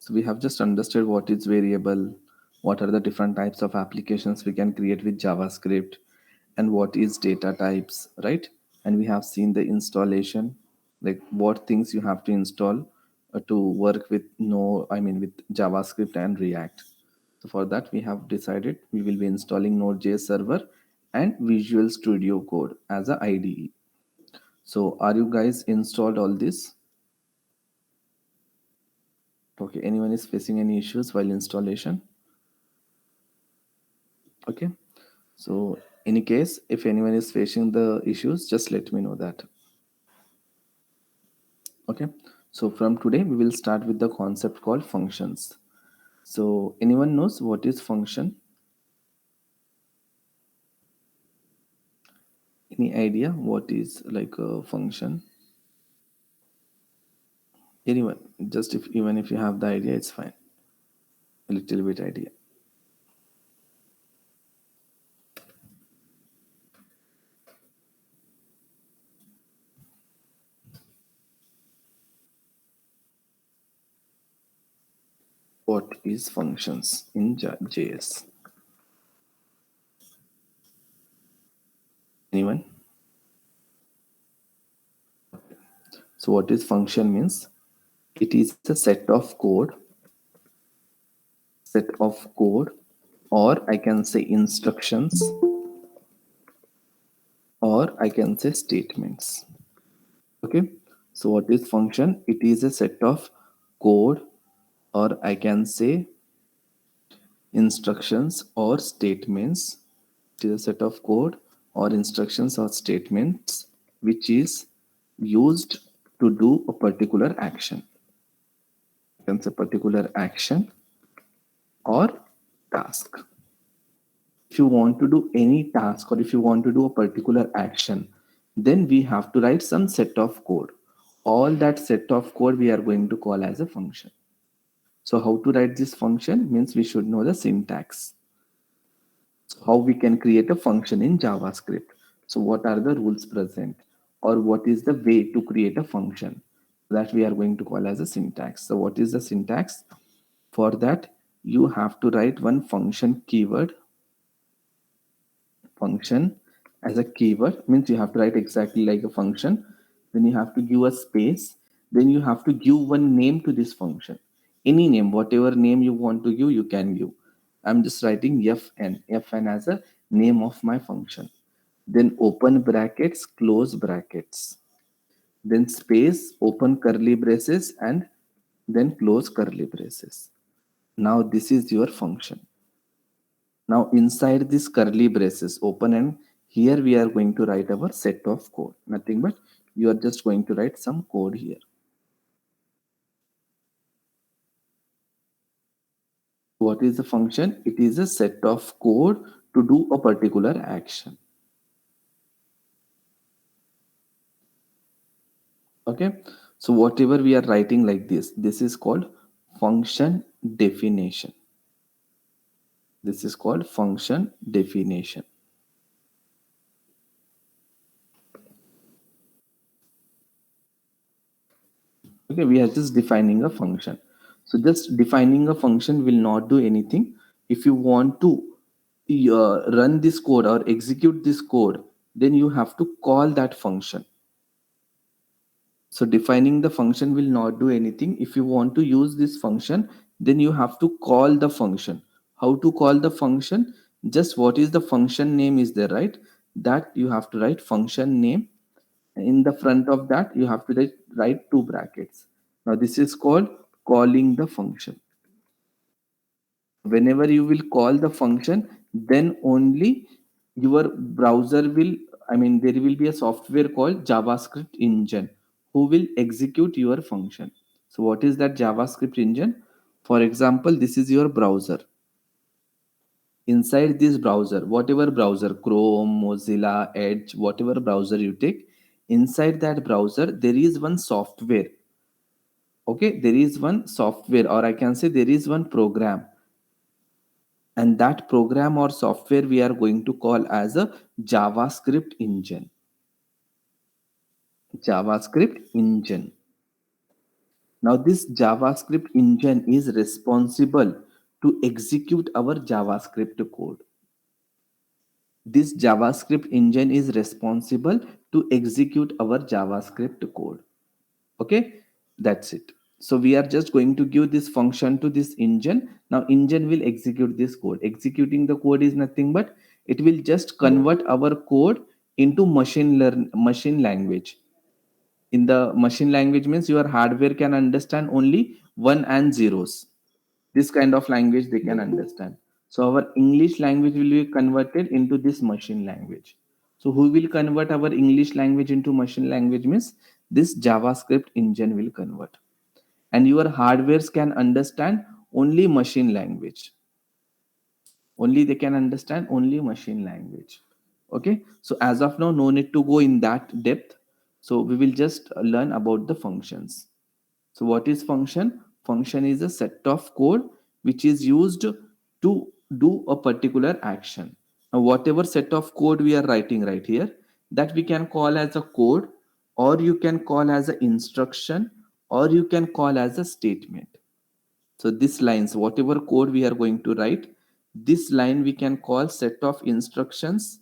So we have just understood what is variable, what are the different types of applications we can create with JavaScript, and what is data types, right? And we have seen the installation, like what things you have to install to work with with JavaScript and React. So for that, we have decided we will be installing Node.js Server and Visual Studio Code as a IDE. So are you guys installed all this? Okay, anyone is facing any issues while installation? Okay, so any case, if anyone is facing the issues, just let me know that. Okay, so from today we will start with the concept called functions. So anyone knows what is function? Any idea what is like a function? Anyone? Just if even if you have the idea, it's fine. A little bit idea. What is functions in JS? Anyone? So what is function means? It is a set of code, or I can say instructions, or I can say statements. Okay, so what is function? It is a set of code, or I can say instructions or statements. It is a set of code or instructions or statements which is used to do a particular action. You can say particular action or task. If you want to do any task or if you want to do a particular action, then we have to write some set of code. All that set of code we are going to call as a function. So how to write this function means we should know the syntax. So how we can create a function in JavaScript. So what are the rules present, or what is the way to create a function that we are going to call as a syntax. So what is the syntax? For that, you have to write one function keyword. Function as a keyword means you have to write exactly like a function. Then you have to give a space. Then you have to give one name to this function. Any name, whatever name you want to give, you can give. I'm just writing fn as a name of my function. Then open brackets, close brackets. Then space, open curly braces, and then close curly braces. Now this is your function. Now inside this curly braces open, and here we are going to write our set of code. Nothing but you are just going to write some code here. What is the function? It is a set of code to do a particular action. Okay. So whatever we are writing like this is called function definition. This is called function definition. Okay, we are just defining a function. So just defining a function will not do anything. If you want to run this code or execute this code, then you have to call that function. So defining the function will not do anything. If you want to use this function, then you have to call the function. How to call the function? Just what is the function name is there, right? That you have to write function name. In the front of that, you have to write two brackets. Now this is called calling the function. Whenever you will call the function, then only your browser will, there will be a software called JavaScript engine who will execute your function. So what is that JavaScript engine? For example, this is your browser. Inside this browser, whatever browser, Chrome, Mozilla, Edge, whatever browser you take, inside that browser there is one software. Okay, there is one software, or I can say there is one program, and that program or software we are going to call as a JavaScript engine. JavaScript engine. Now this JavaScript engine is responsible to execute our JavaScript code. This JavaScript engine is responsible to execute our JavaScript code. Okay, that's it. So we are just going to give this function to this engine. Now engine will execute this code. Executing the code is nothing but it will just convert our code into machine language. In the machine language means your hardware can understand only one and zeros. This kind of language they can understand. So our English language will be converted into this machine language. So who will convert our English language into machine language means this JavaScript engine will convert. And your hardwares can understand only machine language. Only they can understand only machine language. Okay. So as of now, no need to go in that depth. So we will just learn about the functions. So what is function? Function is a set of code which is used to do a particular action. Now whatever set of code we are writing right here, that we can call as a code, or you can call as an instruction, or you can call as a statement. So this lines, whatever code we are going to write, this line we can call set of instructions.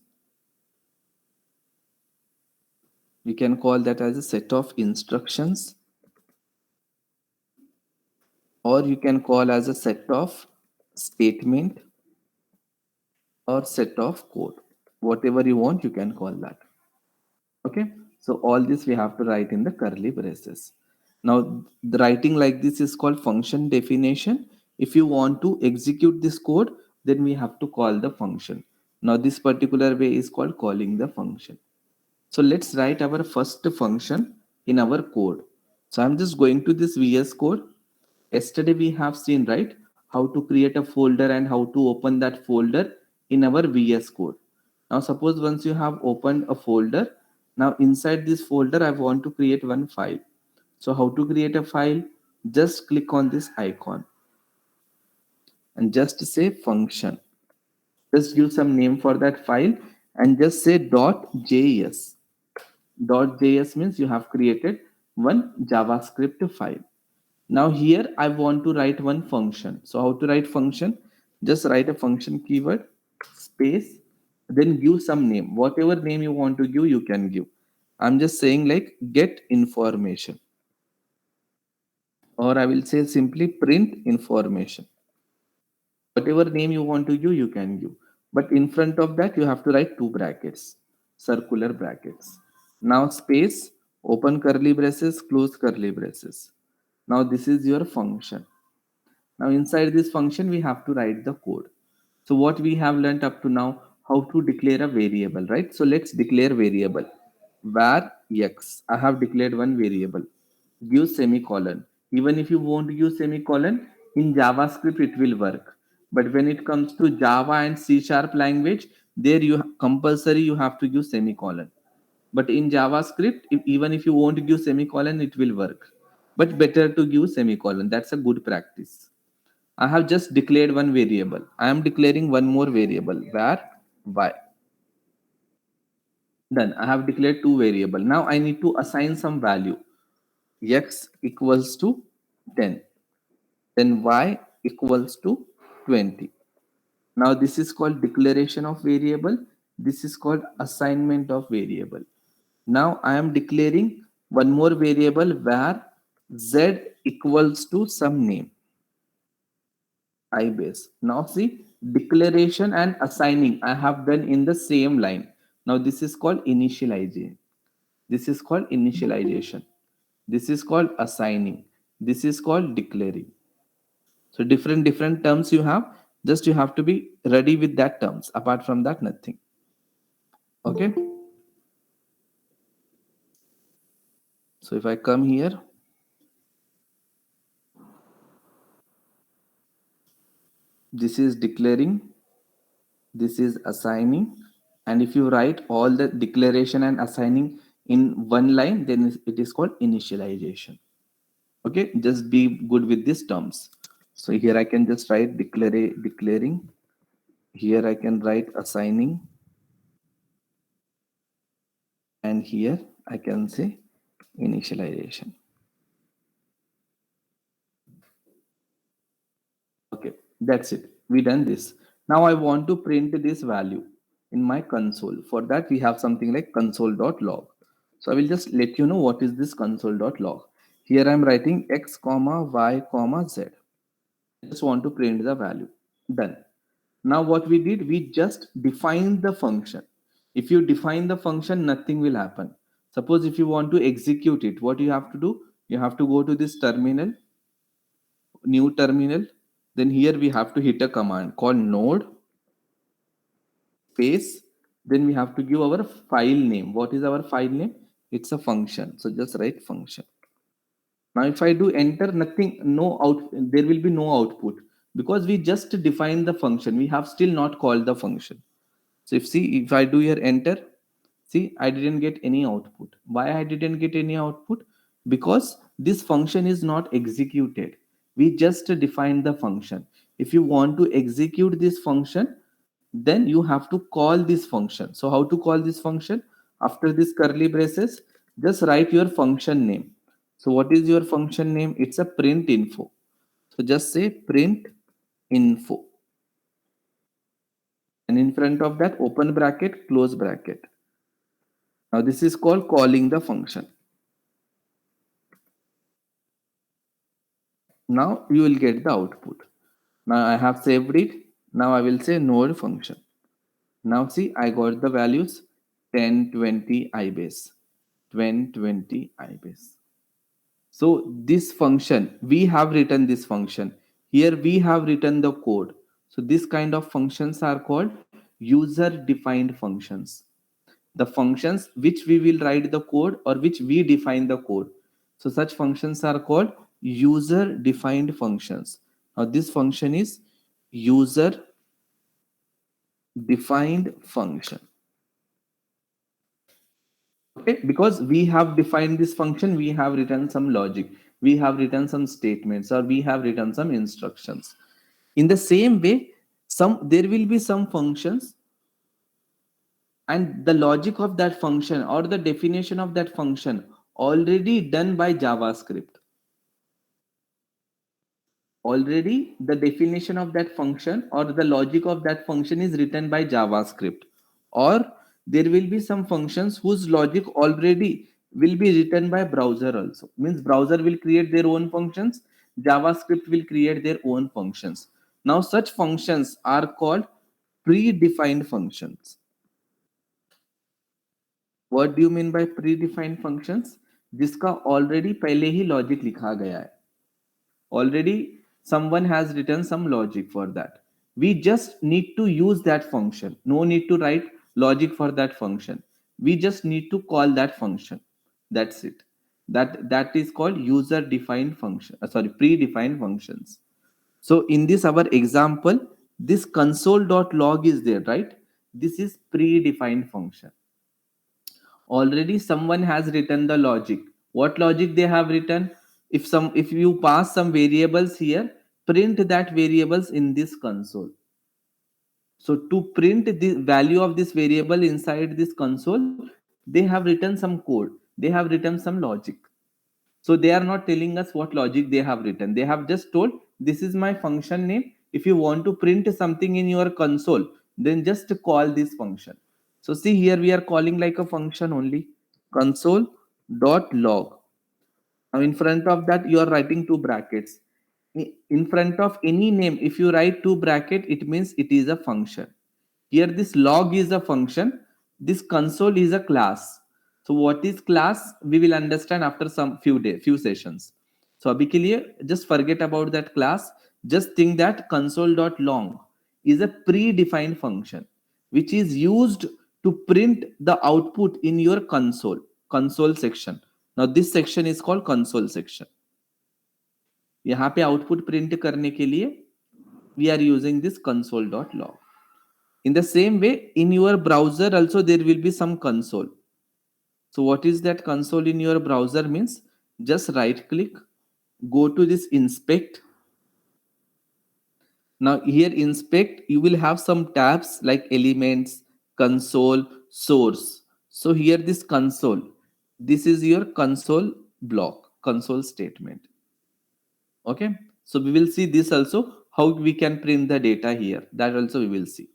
We can call that as a set of instructions, or you can call as a set of statement, or set of code. Whatever you want, you can call that. Okay. So all this we have to write in the curly braces. Now the writing like this is called function definition. If you want to execute this code, then we have to call the function. Now this particular way is called calling the function. So let's write our first function in our code. So I'm just going to this VS Code. Yesterday we have seen, right, how to create a folder and how to open that folder in our VS Code. Now suppose once you have opened a folder, now inside this folder I want to create one file. So how to create a file? Just click on this icon and just say function. Just give some name for that file and just say .js. .js means you have created one JavaScript file. Now here I want to write one function. So how to write function? Just write a function keyword, space, then give some name. Whatever name you want to give, you can give. I'm just saying like get information, or I will say simply print information. Whatever name you want to give, you can give. But in front of that, you have to write two brackets, circular brackets. Now space, open curly braces, close curly braces. Now this is your function. Now inside this function, we have to write the code. So what we have learned up to now, how to declare a variable, right? So let's declare variable. Var x, I have declared one variable. Give semicolon. Even if you won't use semicolon, in JavaScript it will work. But when it comes to Java and C sharp language, there you compulsory you have to use semicolon. But in JavaScript, even if you won't give semicolon, it will work. But better to give semicolon. That's a good practice. I have just declared one variable. I am declaring one more variable var y. Done. I have declared two variable. Now I need to assign some value. X equals to 10. Then y equals to 20. Now this is called declaration of variable. This is called assignment of variable. Now I am declaring one more variable where z equals to some name. IBase. Now see, declaration and assigning I have done in the same line. Now this is called initializing. This is called initialization. This is called assigning. This is called declaring. So different terms you have. Just you have to be ready with that terms. Apart from that, nothing. Okay. So if I come here, this is declaring, this is assigning, and if you write all the declaration and assigning in one line, then it is called initialization. Okay, just be good with these terms. So here I can just write declaring. Here I can write assigning, and here I can say initialization. Okay, that's it. We done this. Now I want to print this value in my console. For that, we have something like console.log. So I will just let you know what is this console.log. Here I'm writing x comma y comma z. I just want to print the value. Done. Now what we did, we just defined the function. If you define the function, nothing will happen. Suppose if you want to execute it, what you have to do? You have to go to this terminal, new terminal. Then here we have to hit a command called node space. Then we have to give our file name. What is our file name? It's a function. So just write function. Now if I do enter, nothing, no out, there will be no output because we just defined the function. We have still not called the function. So if I do here enter, see I didn't get any output. Why I didn't get any output? Because this function is not executed. We just defined the function. If you want to execute this function, then you have to call this function. So how to call this function? After this curly braces, just write your function name. So what is your function name? It's a print info. So just say print info. And in front of that, open bracket, close bracket. Now this is called calling the function. Now you will get the output. Now I have saved it. Now I will say node function. Now see, I got the values 10, 20, ibase, 10, 20, ibase. So this function, we have written this function. Here we have written the code. So this kind of functions are called user defined functions. The functions which we will write the code or which we define the code. So such functions are called user defined functions. Now this function is user defined function. Okay, because we have defined this function, we have written some logic, we have written some statements, or we have written some instructions. In the same way, some there will be some functions and the logic of that function or the definition of that function already done by JavaScript. Already the definition of that function or the logic of that function is written by JavaScript. Or there will be some functions whose logic already will be written by browser also. Means browser will create their own functions, JavaScript will create their own functions. Now such functions are called predefined functions. What do you mean by predefined functions? जिसका already पहले ही logic लिखा गया है. Already someone has written some logic for that. We just need to use that function. No need to write logic for that function. We just need to call that function. That's it. That is called user defined function. Sorry, predefined functions. So in this our example, this console.log is there, right? This is predefined function. Already someone has written the logic. What logic they have written? If you pass some variables here, print that variables in this console. So to print the value of this variable inside this console, they have written some code, they have written some logic. So they are not telling us what logic they have written. They have just told this is my function name. If you want to print something in your console, then just call this function. So see here we are calling like a function only, console.log. Now in front of that you are writing two brackets. In front of any name, if you write two bracket, it means it is a function. Here this log is a function. This console is a class. So what is class? We will understand after some few sessions. So abhi ke liye, just forget about that class. Just think that console.long is a predefined function which is used to print the output in your console section. Now this section is called console section. यहाँ पे output print करने के लिए we are using this console.log. In the same way, in your browser also there will be some console. So what is that console in your browser means? Just right click, go to this inspect. Now here inspect, you will have some tabs like elements, console, source. So here this console, this is your console block, console statement. Okay, so we will see this also, how we can print the data here, that also we will see.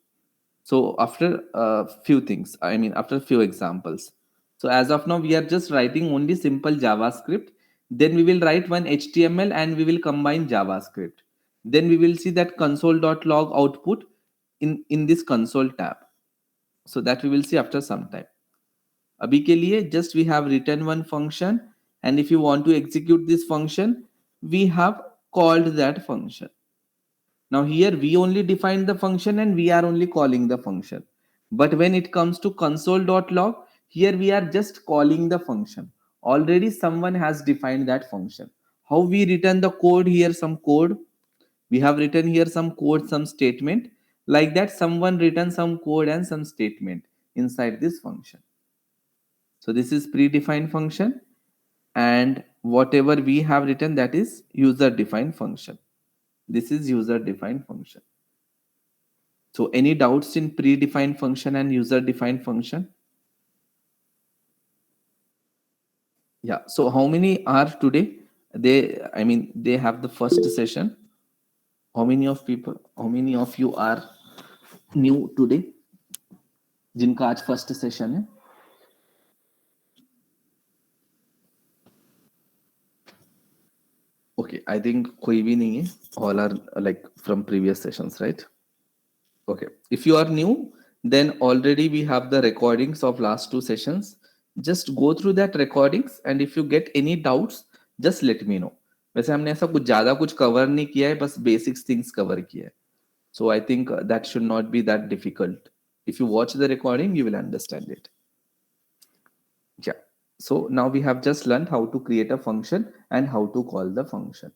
So after few things, I mean after few examples. So as of now, we are just writing only simple JavaScript. Then we will write one HTML and we will combine JavaScript. Then we will see that console.log output in this console tab. So that we will see after some time. अभी के लिए just we have written one function, and if you want to execute this function, we have called that function. Now here we only define the function and we are only calling the function. But when it comes to console.log, here we are just calling the function. Already someone has defined that function. How we return the code here, some code. We have written here some code, some statement. Like that, someone written some code and some statement inside this function. So this is predefined function, and whatever we have written, that is user defined function. This is user defined function. So any doubts in predefined function and user defined function? Yeah. So how many are today? I mean, they have the first session. How many of people, how many of you are new today? जिनका आज first session है? Okay, I think कोई भी नहीं है. All are like from previous sessions, right? Okay. If you are new, then already we have the recordings of last two sessions. Just go through that recordings, and if you get any doubts, just let me know. वैसे हमने ऐसा कुछ ज्यादा कुछ cover नहीं किया है, बस बेसिक्स थिंग्स कवर किया है. So I think that should not be that difficult. If you watch the recording, you will understand it. Yeah. So now we have just learned how to create a function and how to call the function.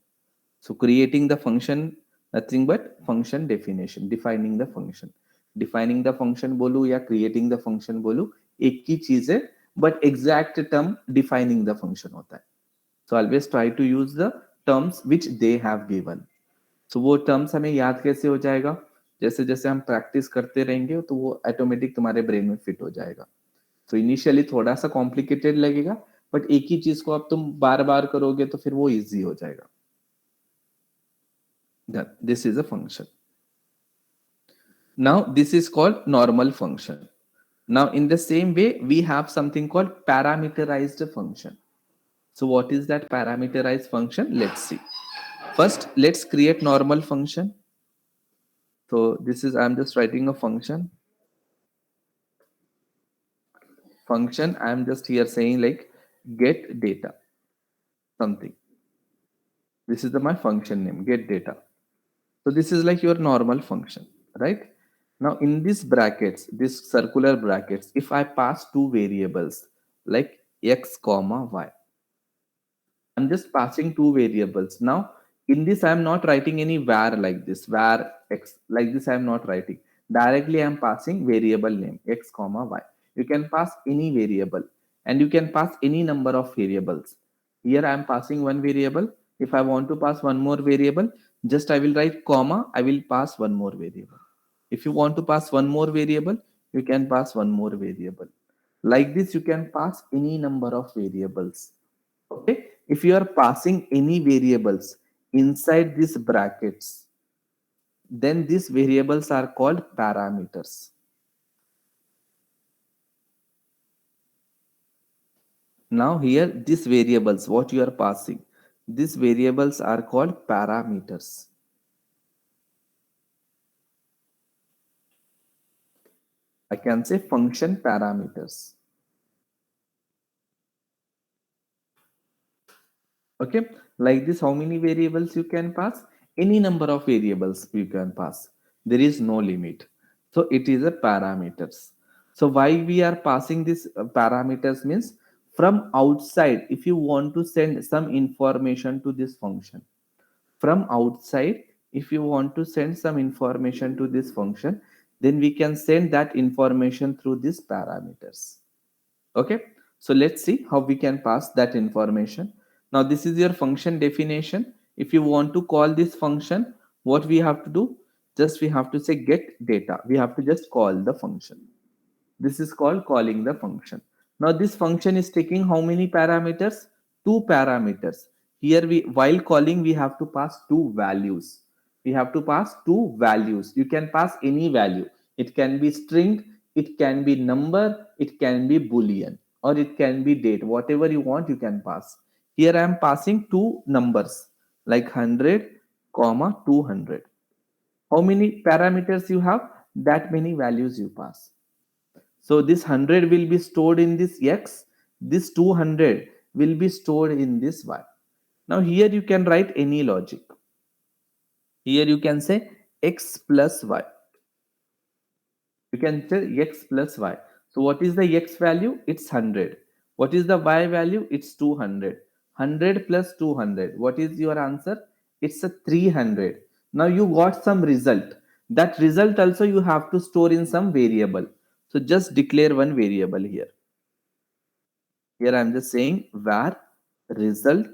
So creating the function, nothing but function definition, defining the function. Defining the function बोलूं या creating the function बोलूं, एक ही चीज है, but exact term defining the function होता है. So always try to use the terms which they have given. So वो terms हमें याद कैसे हो जाएगा? जैसे जैसे हम प्रैक्टिस करते रहेंगे तो वो ऑटोमेटिक तुम्हारे ब्रेन में फिट हो जाएगा. तो इनिशियली थोड़ा सा कॉम्प्लिकेटेड लगेगा, बट एक ही चीज को अब तुम बार बार करोगे तो फिर वो इजी हो जाएगा. That this is a function. Now this is called normal function. Now in the same way, we have something called parameterized function. So what is that parameterized function? Let's see. First, let's create normal function. So this is, I'm just writing a function. Function, I'm just here saying like get data, something. This is my function name, get data. So this is like your normal function, right? Now in these brackets, this circular brackets, if I pass two variables like x comma y, I'm just passing two variables. Now in this, I'm not writing any var like this, var x like this. I'm not writing directly. I'm passing variable name x comma y. You can pass any variable, and you can pass any number of variables. Here I'm passing one variable. If I want to pass one more variable, just I will write comma. I will pass one more variable. If you want to pass one more variable, you can pass one more variable. Like this, you can pass any number of variables. Okay, if you are passing any variables inside these brackets, then these variables are called parameters. Now here these variables, what you are passing, these variables are called parameters. I can say function parameters. Okay, like this, how many variables you can pass? Any number of variables you can pass. There is no limit. So it is a parameters. So why we are passing this parameters means from outside, if you want to send some information to this function, from outside, if you want to send some information to this function, then we can send that information through these parameters. Okay, so let's see how we can pass that information. Now this is your function definition. If you want to call this function, what we have to do, just we have to say get data. We have to just call the function. This is called calling the function. Now this function is taking how many parameters? Two parameters. Here we, while calling, we have to pass two values. We have to pass two values. You can pass any value. It can be string, it can be number, it can be boolean, or it can be date. Whatever you want, you can pass. Here I am passing two numbers like 100 comma 200. How many parameters you have, that many values you pass. So this 100 will be stored in this x, this 200 will be stored in this y. Now here you can write any logic. Here you can say x plus y. You can say x plus y. So what is the x value? It's 100. What is the y value? It's 200. 100 plus 200. What is your answer? It's a 300. Now you got some result. That result also you have to store in some variable. So just declare one variable here. Here I am just saying var result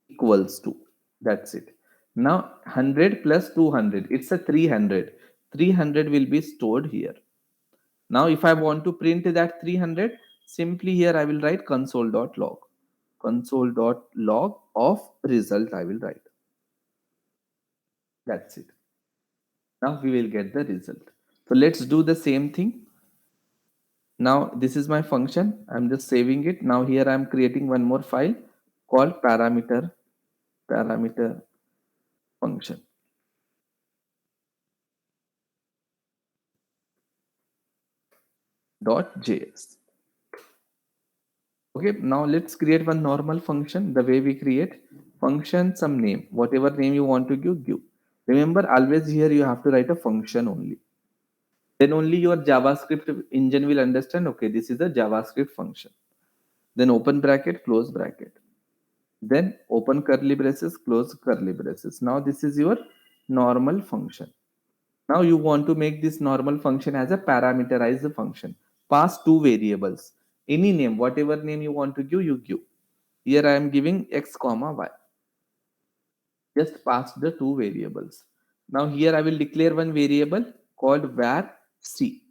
equals to. That's it. Now 100 plus 200. It's a 300. 300 will be stored here. Now if I want to print that 300, simply here I will write console.log. Console.log of result I will write. That's it. Now we will get the result. So let's do the same thing. Now this is my function. I'm just saving it. Now here I'm creating one more file called parameter function. .js. Okay, now let's create one normal function. The way we create function, some name, whatever name you want to give. Remember, always here you have to write a function only. Then only your JavaScript engine will understand, okay, this is a JavaScript function. Then open bracket, close bracket. Then open curly braces, close curly braces. Now this is your normal function. Now you want to make this normal function as a parameterized function. Pass two variables. Any name, whatever name you want to give, you give. Here I am giving x comma y. Just pass the two variables. Now here I will declare one variable called var c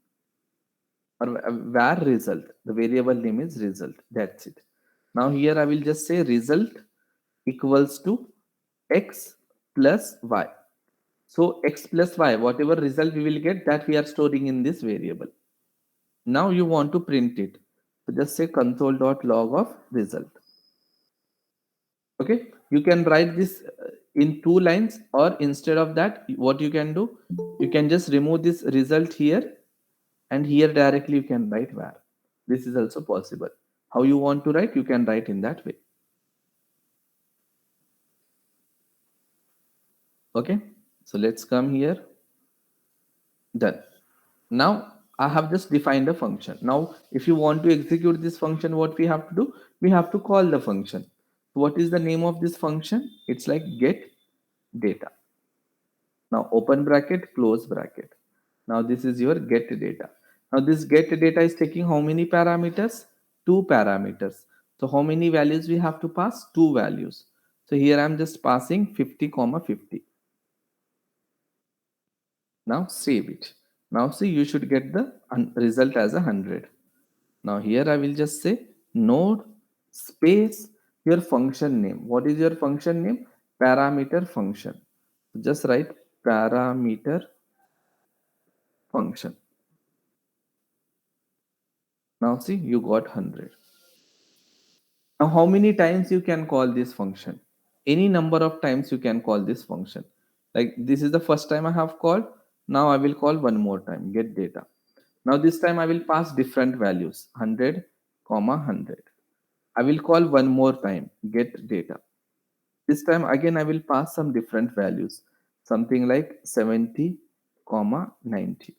or var result. The variable name is result. That's it. Now here I will just say result equals to x plus y. So x plus y, whatever result we will get, that we are storing in this variable. Now you want to print it. So just say console.log of result. Okay, you can write this in two lines, or instead of that, what you can do, you can just remove this result here, and here directly you can write var. This is also possible. How you want to write, you can write in that way. Okay, so let's come here. Done. Now I have just defined a function. Now if you want to execute this function, what we have to do, we have to call the function. What is the name of this function? It's like get data. Now open bracket, close bracket. Now this is your get data. Now this get data is taking how many parameters? Two parameters. So how many values we have to pass? Two values. So here I'm just passing 50 comma 50. Now save it. Now see, you should get the result as 100. Now here I will just say node space your function name. What is your function name? Parameter function. Just write parameter function. Now see, you got 100. Now how many times you can call this function? Any number of times you can call this function. Like this is the first time I have called. Now I will call one more time, get data. Now this time I will pass different values, 100 comma 100. I will call one more time, get data. This time again I will pass some different values, something like 70 comma 90,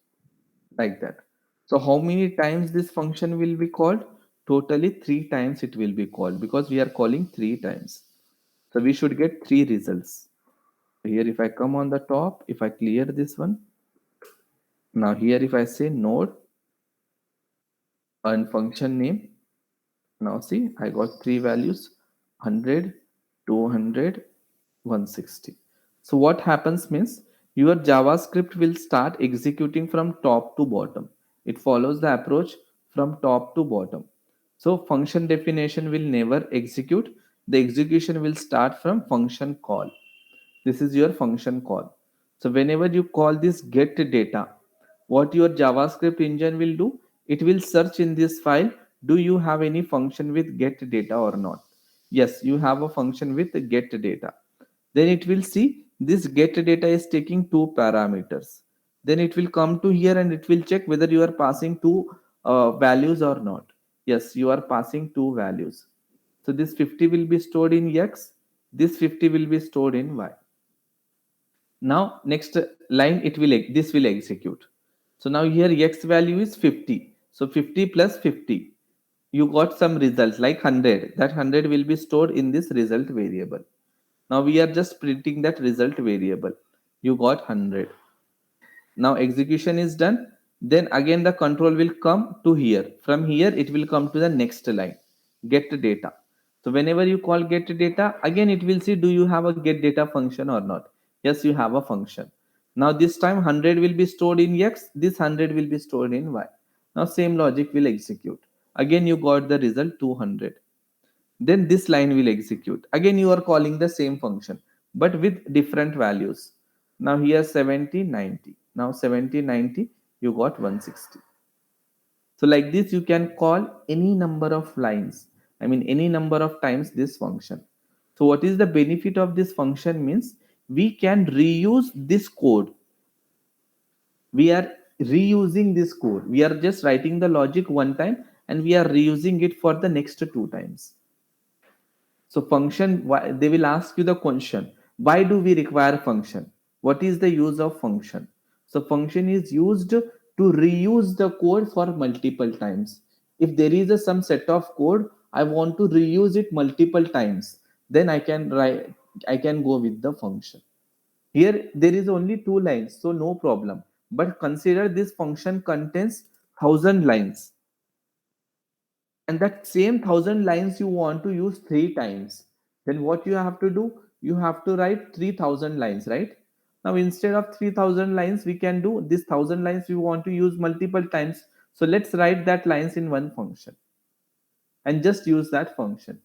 like that. So how many times this function will be called? Totally 3 times it will be called, because we are calling 3 times. So we should get 3 results. Here if I come on the top, if I clear this one, now here if I say node and function name, now see, I got 3 values, 100, 200, 160. So what happens means your JavaScript will start executing from top to bottom. It follows the approach from top to bottom. So function definition will never execute. The execution will start from function call. This is your function call. So whenever you call this get data, what your JavaScript engine will do, it will search in this file, do you have any function with get data or not? Yes, you have a function with get data. Then it will see this get data is taking two parameters. Then it will come to here and it will check whether you are passing two values or not. Yes, you are passing two values. So this 50 will be stored in X, this 50 will be stored in Y. Now next line it will this will execute. So now here X value is 50. So 50 plus 50. You got some results like 100. That 100 will be stored in this result variable. Now we are just printing that result variable. You got 100. Now execution is done. Then again the control will come to here. From here it will come to the next line, get data. So whenever you call get data, again it will see do you have a get data function or not. Yes, you have a function. Now this time 100 will be stored in X, this 100 will be stored in Y. Now same logic will execute. Again you got the result 200. Then this line will execute. Again you are calling the same function but with different values. Now here 70 90. Now 70 90, you got 160. So like this you can call any number of lines, I mean any number of times this function. So what is the benefit of this function means we can reuse this code. We are reusing this code, we are just writing the logic one time and we are reusing it for the next two times. So function, why, they will ask you the question, why do we require function? What is the use of function? So function is used to reuse the code for multiple times. If there is some set of code, I want to reuse it multiple times, then I can go with the function. Here there is only two lines, so no problem. But consider this function contains 1,000 lines, and that same 1,000 lines you want to use three times, then what you have to do, you have to write 3,000 lines, right? Now instead of 3,000 lines we can do this 1,000 lines we want to use multiple times, so let's write that lines in one function and just use that function.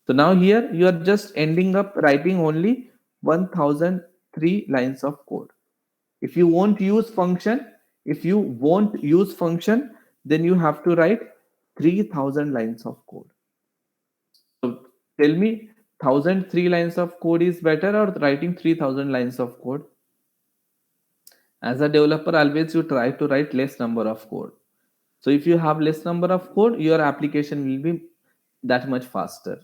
So now here you are just ending up writing only 1,003 lines of code. If you won't use function, if you won't use function, then you have to write 3,000 lines of code. So tell me, 1,003 lines of code is better or writing 3,000 lines of code? As a developer, always you try to write less number of code. So if you have less number of code, your application will be that much faster.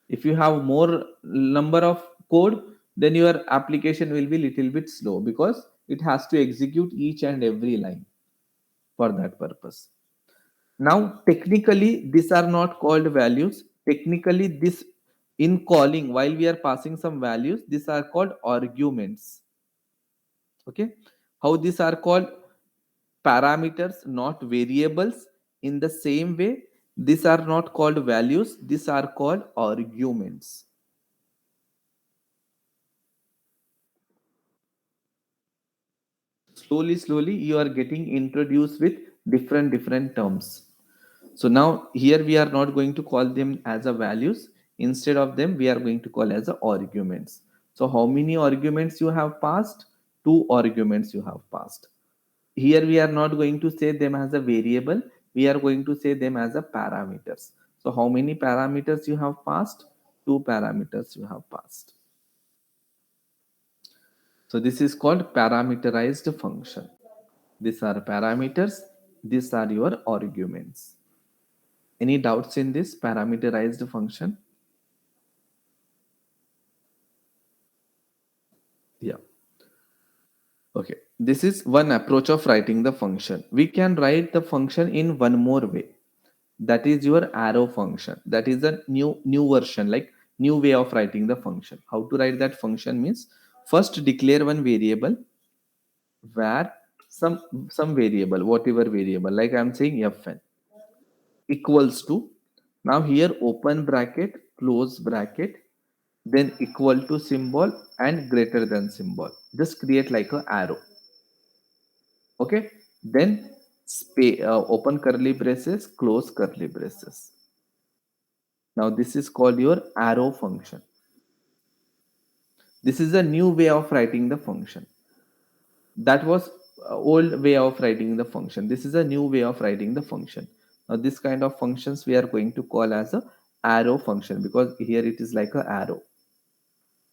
If you have more number of code, then your application will be little bit slow because it has to execute each and every line for that purpose. Now, technically, these are not called values. Technically, this in calling, while we are passing some values, these are called arguments. Okay. How these are called parameters, not variables. In the same way, these are not called values. These are called arguments. Slowly, you are getting introduced with different terms. So now here we are not going to call them as a values. Instead of them, we are going to call as a arguments. So how many arguments you have passed? Two arguments you have passed. Here we are not going to say them as a variable. We are going to say them as a parameters. So how many parameters you have passed? Two parameters you have passed. So this is called parameterized function. These are parameters. These are your arguments. Any doubts in this parameterized function? Yeah. Okay. This is one approach of writing the function. We can write the function in one more way. That is your arrow function. That is a new version, like new way of writing the function. How to write that function means first declare one variable where some variable, whatever variable, like I'm saying fn equals to, now here open bracket, close bracket, then equal to symbol and greater than symbol, just create like a arrow. Okay, then open curly braces, close curly braces. Now this is called your arrow function. This is a new way of writing the function. That was old way of writing the function. This is a new way of writing the function. Now this kind of functions we are going to call as a arrow function, because here it is like a arrow.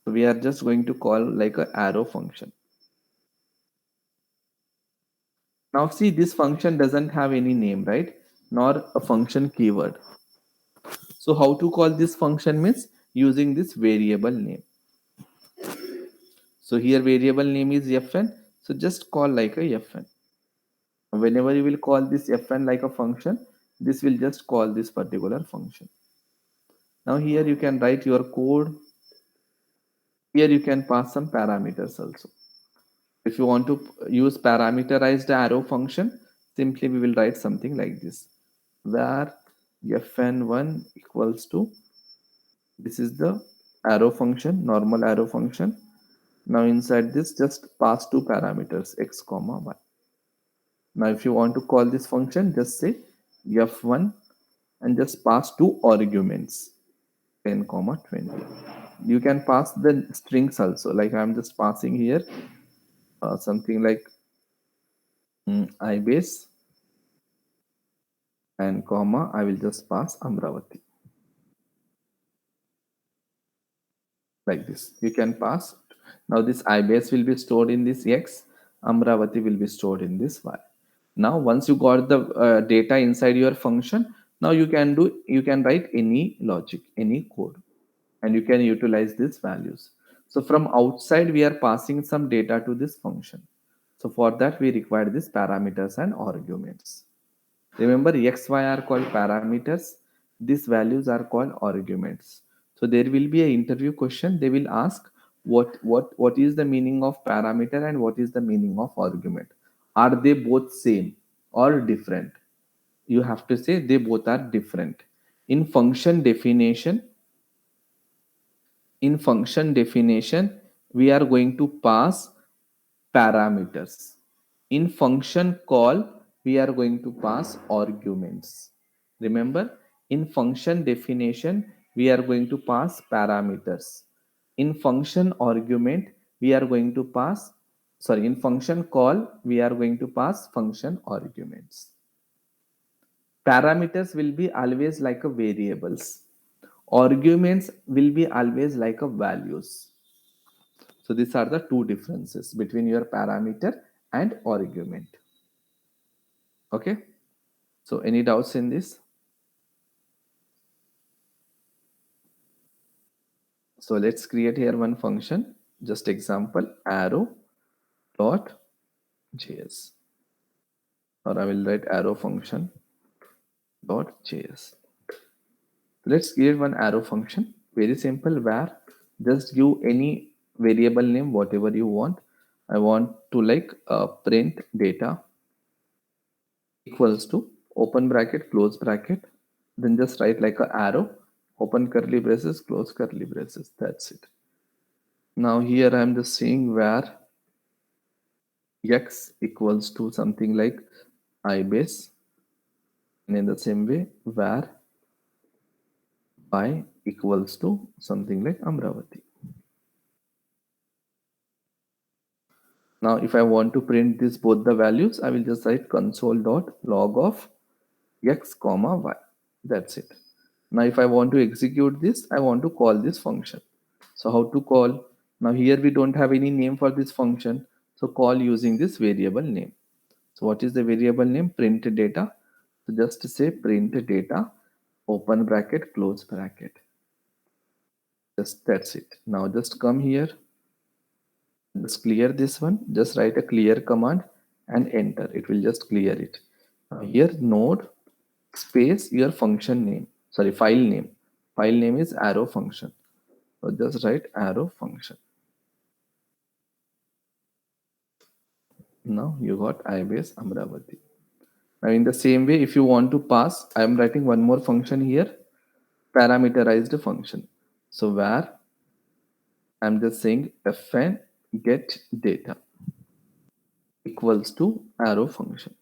So we are just going to call like a arrow function. Now see, this function doesn't have any name, right? Nor a function keyword. So how to call this function means using this variable name. So here variable name is fn. So just call like a fn. Whenever you will call this fn like a function, this will just call this particular function. Now here you can write your code. Here you can pass some parameters also. If you want to use parameterized arrow function, simply we will write something like this, where fn1 equals to, this is the arrow function, normal arrow function. Now inside this just pass two parameters, x comma y. Now if you want to call this function, just say f1 and just pass two arguments, 10 comma 20. You can pass the strings also, like I'm just passing here something like ibase and comma, I will just pass Amravati, like this. You can pass. Now this ibase will be stored in this x, Amravati will be stored in this y. Now once you got the data inside your function, now you can write any logic, any code, and you can utilize these values. So from outside we are passing some data to this function. So for that we require these parameters and arguments. Remember, x, y are called parameters. These values are called arguments. So there will be an interview question. They will ask what is the meaning of parameter and what is the meaning of argument. Are they both same or different? You have to say they both are different. In function definition, in function definition, we are going to pass parameters. In function call, we are going to pass arguments. Remember, in function definition, we are going to pass parameters. In function argument, we are going to pass, sorry, in function call, we are going to pass function arguments. Parameters will be always like a variables. Arguments will be always like a values. So these are the two differences between your parameter and argument. Okay. So any doubts in this? So let's create here one function. Just example arrow dot js, or I will write arrow function dot js. Let's create one arrow function. Very simple, where just give any variable name whatever you want. I want to like print data equals to open bracket close bracket, then just write like a arrow, open curly braces close curly braces. That's it. Now here I'm just saying where x equals to something like ibase, and in the same way where y equals to something like Amravati. Now if I want to print this both the values, I will just write console.log of x comma y. That's it. Now if I want to execute this, I want to call this function. So how to call? Now here we don't have any name for this function, so call using this variable name. So what is the variable name? Print data. So just say print data, open bracket close bracket. Just that's it. Now just come here, just clear this one, just write a clear command and enter. It will just clear it. Now here node space your function name, sorry, file name. File name is arrow function. So just write arrow function. Now you got ibase Amravati. Now in the same way, if you want to pass, I am writing one more function here, parameterized function. So where I'm just saying fn get data equals to arrow function.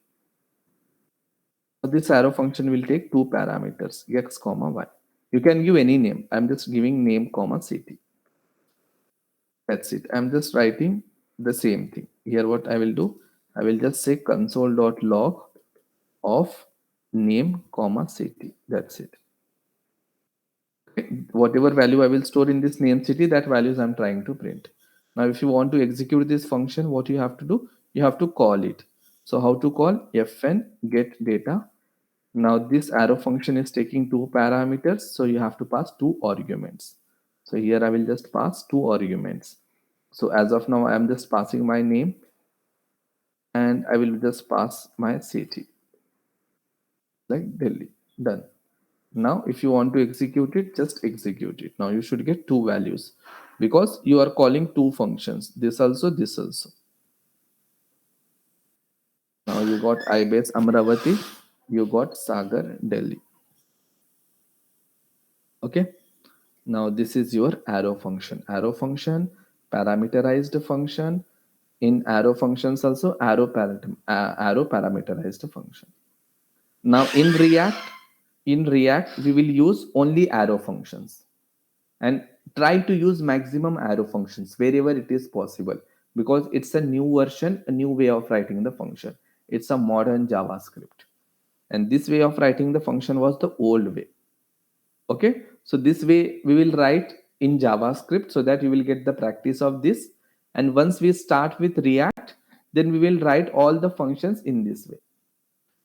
So this arrow function will take two parameters, x comma y. You can give any name. I'm just giving name comma city. That's it. I'm just writing the same thing. Here what I will do, I will just say console.log of name comma city. That's it. Okay. Whatever value I will store in this name city, that values I'm trying to print. Now, if you want to execute this function, what you have to do, you have to call it. So how to call? Fn get data. Now this arrow function is taking two parameters, so you have to pass two arguments. So here I will just pass two arguments. So as of now, I am just passing my name and I will just pass my city like Delhi. Done. Now, if you want to execute it, just execute it. Now you should get two values because you are calling two functions. This also, this also. Now you got iBase Amravati, you got Sagar Delhi. Okay. Now this is your arrow function. Arrow function, parameterized function. In arrow functions also arrow parameterized function. Now in React we will use only arrow functions and try to use maximum arrow functions wherever it is possible because it's a new version, a new way of writing the function. It's a modern JavaScript, and this way of writing the function was the old way. Okay, so this way we will write in JavaScript so that you will get the practice of this. And once we start with React, then we will write all the functions in this way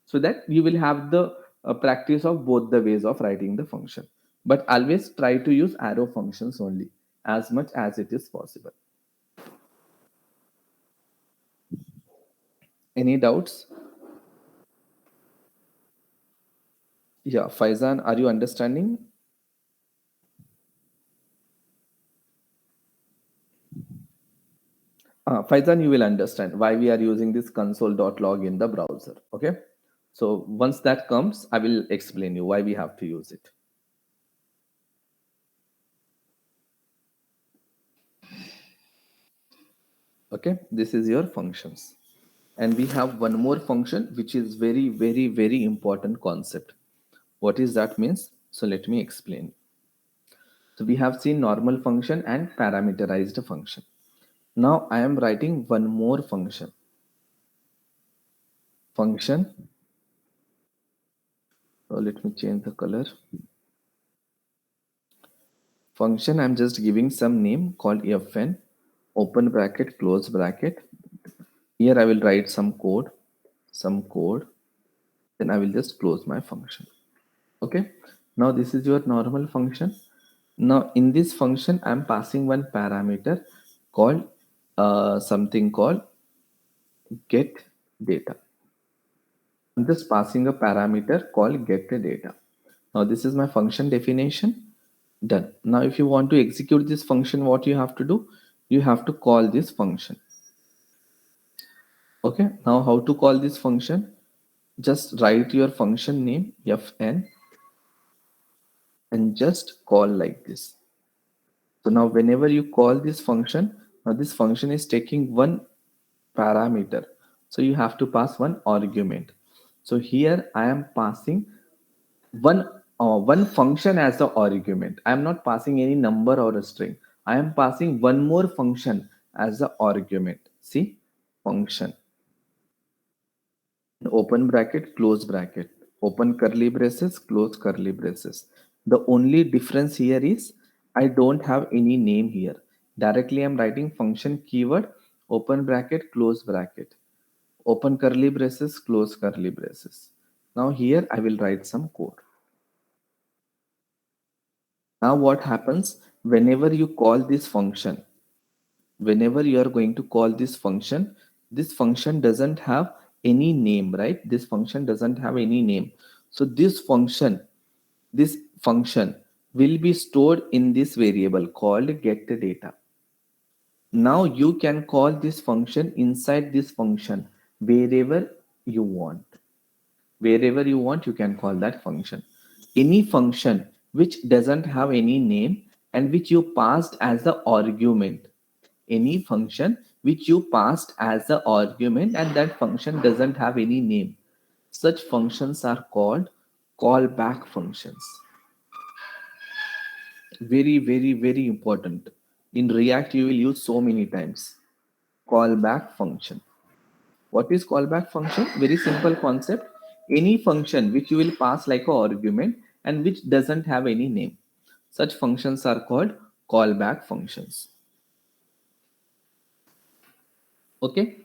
so that you will have the practice of both the ways of writing the function. But always try to use arrow functions only as much as it is possible. Any doubts? Yeah, Faizan, are you understanding? Faizan, you will understand why we are using this console.log in the browser. Okay. So once that comes, I will explain you why we have to use it. Okay. This is your functions. And we have one more function, which is very, very, very important concept. What is that means? So let me explain. So we have seen normal function and parameterized function. Now I am writing one more function. Function. So let me change the color. Function, I'm just giving some name called fn, open bracket, close bracket. Here I will write some code, then I will just close my function. Okay. Now this is your normal function. Now in this function, I'm passing one parameter called something called get data. I'm just passing a parameter called get data. Now this is my function definition. Done. Now if you want to execute this function, what you have to do? You have to call this function. Okay. Now how to call this function? Just write your function name fn and just call like this. So now whenever you call this function, now this function is taking one parameter. So you have to pass one argument. So here I am passing one function as the argument. I am not passing any number or a string. I am passing one more function as the argument. See, function. Open bracket, close bracket, open curly braces, close curly braces. The only difference here is I don't have any name here. Directly I'm writing function keyword, open bracket, close bracket, open curly braces, close curly braces. Now here I will write some code. Now what happens whenever you call this function? Whenever you are going to call this function doesn't have any name, right? This function doesn't have any name. So this function will be stored in this variable called get data. Now you can call this function inside this function wherever you want. Wherever you want, you can call that function. Any function which doesn't have any name and which you passed as the argument. Any function which you passed as the argument and that function doesn't have any name. Such functions are called callback functions. Very, very, very important. In React, you will use so many times. Callback function. What is callback function? Very simple concept. Any function which you will pass like a argument and which doesn't have any name. Such functions are called callback functions. Okay.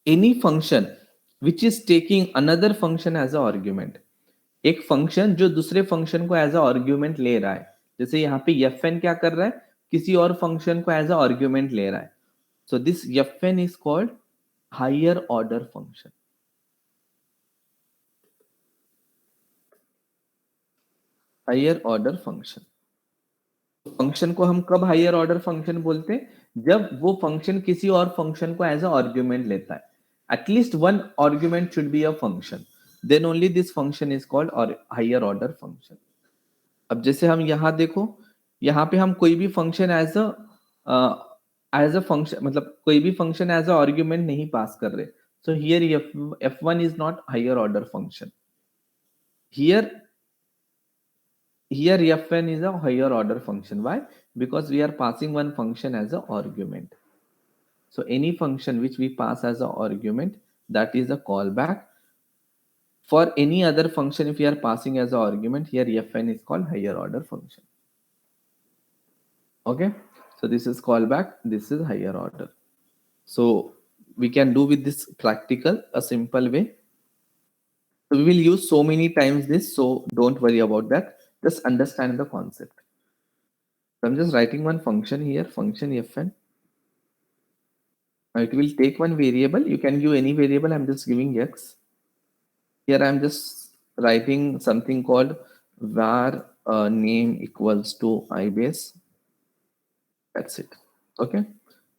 Any function which is taking another function as a argument. एक function जो दूसरे function को as a argument ले रहा है, जैसे यहाँ पे एफ एन क्या कर रहा है, किसी और फंक्शन को एज अ आर्ग्यूमेंट ले रहा है. So this f n is called higher order function. Higher order function. Function को हम कब हायर ऑर्डर फंक्शन बोलते हैं? जब वो फंक्शन किसी और फंक्शन को एज अ आर्ग्यूमेंट लेता है. At least one argument should be a function, then only this function is called higher order function. अब जैसे हम यहाँ देखो, यहाँ पे हम कोई भी फंक्शन एज अ फंक्शन, मतलब कोई भी फंक्शन एज अ आर्ग्यूमेंट नहीं पास कर रहे. So here f1 is not higher order function. Here fn is a higher order function. Why? Because we are passing one function as an argument. So any function which we pass as an argument, that is a callback. For any other function, if we are passing as an argument, here fn is called higher order function. Okay, so this is callback, this is higher order. So we can do with this practical a simple way. So we will use so many times this, so don't worry about that, just understand the concept. So I'm just writing one function here, function fn. It will take one variable. You can give any variable. I'm just giving x. Here I'm just writing something called var name equals to ibase. That's it. Okay.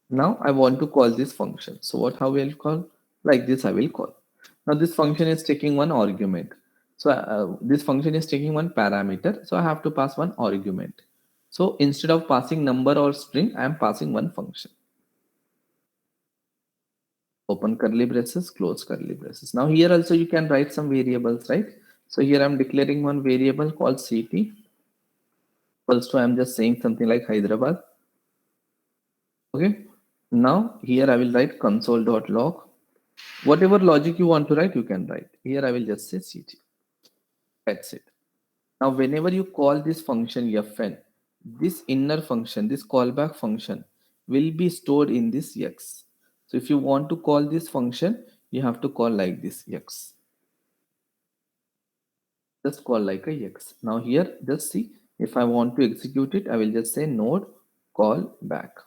Now I want to call this function. So what, how will call? Like this I will call. Now this function is taking one argument. So this function is taking one parameter. So I have to pass one argument. So instead of passing number or string, I am passing one function. Open curly braces, close curly braces. Now here also you can write some variables, right? So here I'm declaring one variable called ct. Also I'm just saying something like Hyderabad. Okay. Now here I will write console.log. Whatever logic you want to write, you can write. Here I will just say ct. That's it. Now whenever you call this function fn, this inner function, this callback function will be stored in this x. So if you want to call this function, you have to call like this x. Just call like a x. Now here, just see, if I want to execute it, I will just say node call back.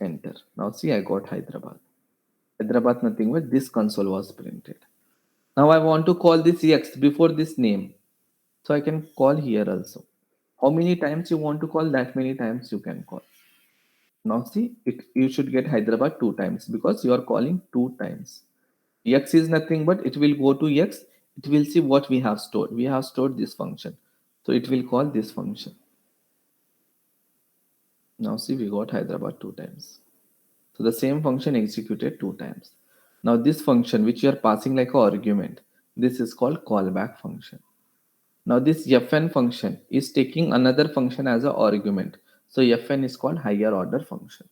Enter. Now see, I got Hyderabad. Hyderabad, nothing but this console was printed. Now I want to call this x before this name. So I can call here also. How many times you want to call, that many times you can call. Now see, you should get Hyderabad 2 times because you are calling 2 times. X is nothing but it will go to x, it will see what we have stored. We have stored this function. So it will call this function. Now see, we got Hyderabad 2 times. So the same function executed 2 times. Now this function which you are passing like an argument, this is called callback function. Now this fn function is taking another function as an argument. So fn is called higher order function.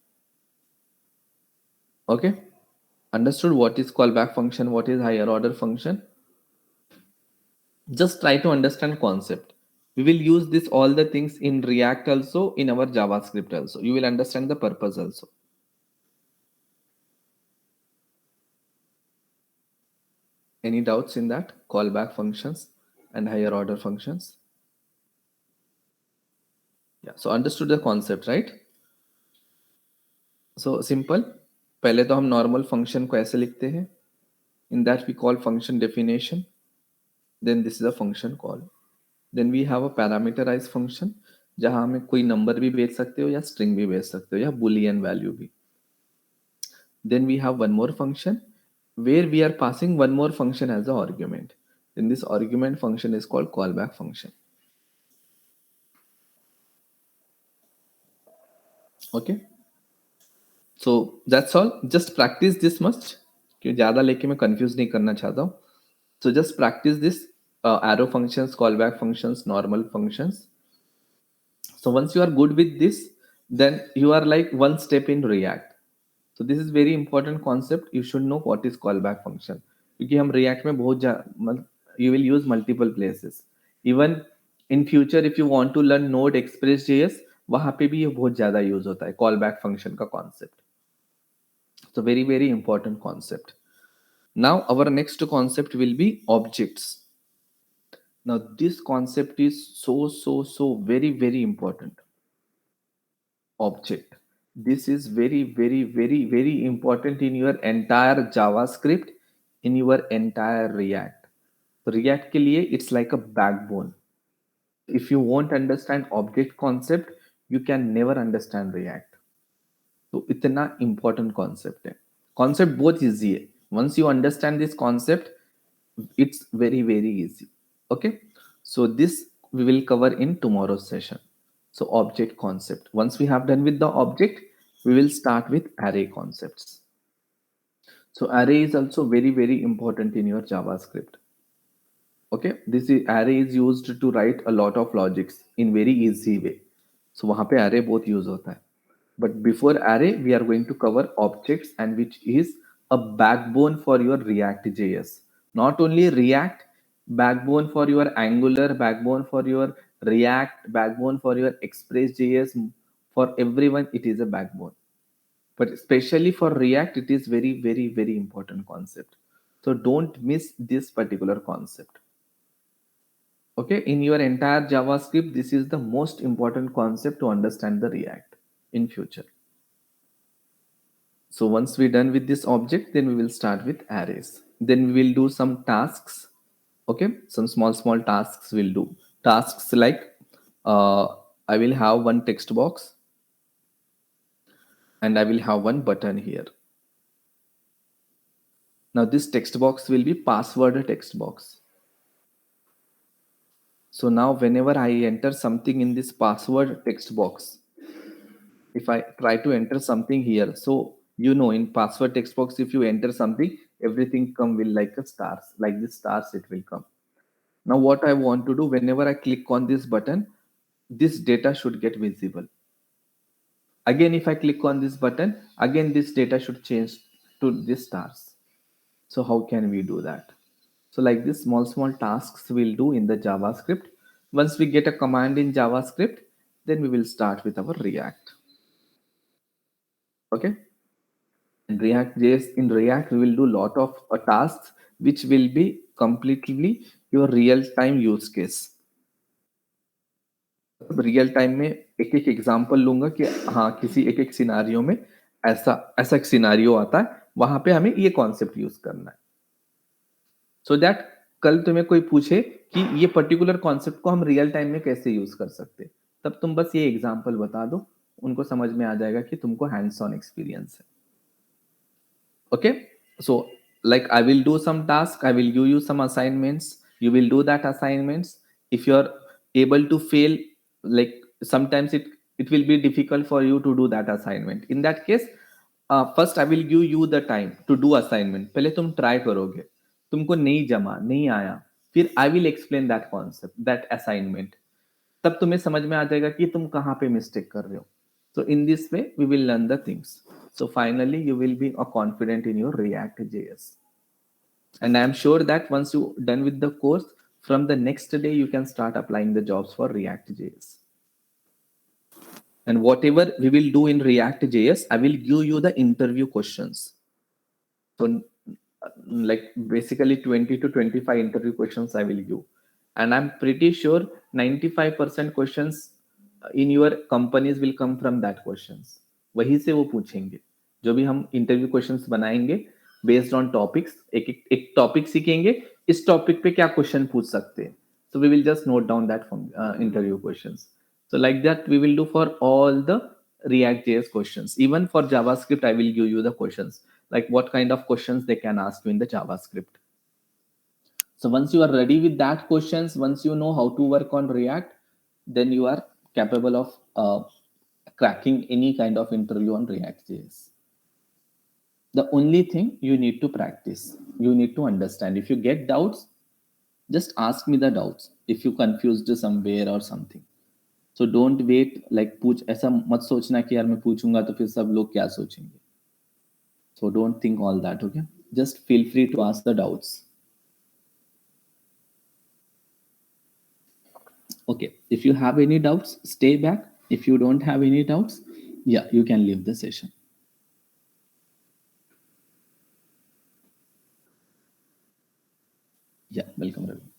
Okay. Understood what is callback function, what is higher order function? Just try to understand concept. We will use this all the things in React also, in our JavaScript also. You will understand the purpose also. Any doubts in that? Callback functions and higher order functions? Yeah, so understood the concept, right? So simple. पहले तो हम normal function को ऐसे लिखते हैं. In that we call function definition. Then this is a function call. Then we have a parameterized function जहां हमें कोई नंबर भी भेज सकते हो या स्ट्रिंग भी भेज सकते हो या boolean वैल्यू भी. Then we have one more function where we are passing one more function as an argument. Then this argument function is called callback function. Okay. So that's all. Just practice this much. क्योंकि ज़्यादा लेके मैं confuse नहीं करना चाहता हूँ. So just practice this arrow functions, callback functions, normal functions. So once you are good with this, then you are like one step in React. So this is very important concept. You should know what is callback function, क्योंकि हम React में बहुत you will use multiple places. Even in future if you want to learn Node Express.js, वहाँ पे भी ये बहुत ज़्यादा यूज होता है callback function का concept. So very very important concept. Now our next concept will be objects. Now this concept is so very very important. Object. This is very important in your entire JavaScript, in your entire React. React के लिए it's like a backbone. If you won't understand object concept, you can never understand React. तो इतना important concept है. Concept बहुत easy है. Once you understand this concept, it's very easy. Okay, so this we will cover in tomorrow's session. So object concept, once we have done with the object, we will start with array concepts. So array is also very important in your JavaScript. Okay, this is, array is used to write a lot of logics in very easy way. So वहाँ पे array बहुत use होता है. But before array, we are going to cover objects, and which is a backbone for your React.js. Not only React, backbone for your Angular, backbone for your React, backbone for your Express.js. For everyone, it is a backbone. But especially for React, it is very important concept. So don't miss this particular concept. Okay, in your entire JavaScript, this is the most important concept to understand the React in future. So once we're done with this object, then we will start with arrays. Then we will do some tasks. Okay, some small tasks we'll do. Tasks like I will have one text box and I will have one button here. Now this text box will be password text box. So now whenever I enter something in this password text box, if I try to enter something here, so you know in password text box, if you enter something, everything come will like a stars, like this stars it will come. Now what I want to do, whenever I click on this button, this data should get visible. Again, if I click on this button, again this data should change to this stars. So how can we do that? So like this small tasks we'll do in the JavaScript. Once we get a command in JavaScript, then we will start with our React. Okay. In React.js, in React, we will do lot of tasks which will be completely your real-time use case. Real time में एक एक example लूंगा कि हाँ किसी एक एक scenario में ऐसा ऐसा एक सिनारियो आता है, वहां पे हमें ये कॉन्सेप्ट यूज करना है. सो दैट कल तुम्हें कोई पूछे कि ये पर्टिकुलर कॉन्सेप्ट को हम रियल टाइम में कैसे यूज कर सकते, तब तुम बस ये एग्जांपल बता दो, उनको समझ में आ जाएगा कि तुमको हैंड्स ऑन एक्सपीरियंस है. Okay, so like I will do some task, I will give you some assignments, you will do that assignments. If you are able to fail, like sometimes it will be difficult for you to do that assignment. In that case, first I will give you the time to do assignment. पहले तुम try करोगे, तुमको नहीं जमा नहीं आया, फिर I will explain that concept, that assignment. तब तुम्हें समझ में आ जाएगा कि तुम कहाँ पे मिस्टेक कर रहे हो. So in this way we will learn the things. So finally you will be confident in your React.js. And I am sure that once you done with the course, from the next day you can start applying the jobs for React.js. And whatever we will do in React.js, I will give you the interview questions. So like basically 20 to 25 interview questions I will give. And I'm pretty sure 95% questions in your companies will come from that questions. वही से वो पूछेंगे. जो भी हम interview questions बनाएंगे based on topics, एक topic सीखेंगे, इस टॉपिक पे क्या क्वेश्चन पूछ सकते हैं. So we will just note down that from interview questions. So like that we will do for all the React.js questions. Even for JavaScript, I will give you the questions, like what kind of questions they can ask you in the JavaScript. So once you are ready with that questions, once you know how to work on React, then you are capable of cracking any kind of interview on React.js. The only thing you need to practice, you need to understand. If you get doubts, just ask me the doubts. If you confused somewhere or something, so don't wait, like पूछ, ऐसा मत सोचना कि यार मैं पूछूंगा तो फिर सब लोग क्या सोचेंगे. So don't think all that. Okay, just feel free to ask the doubts. Okay, if you have any doubts, stay back. If you don't have any doubts, yeah, you can leave the session. Yeah, welcome, Ravi.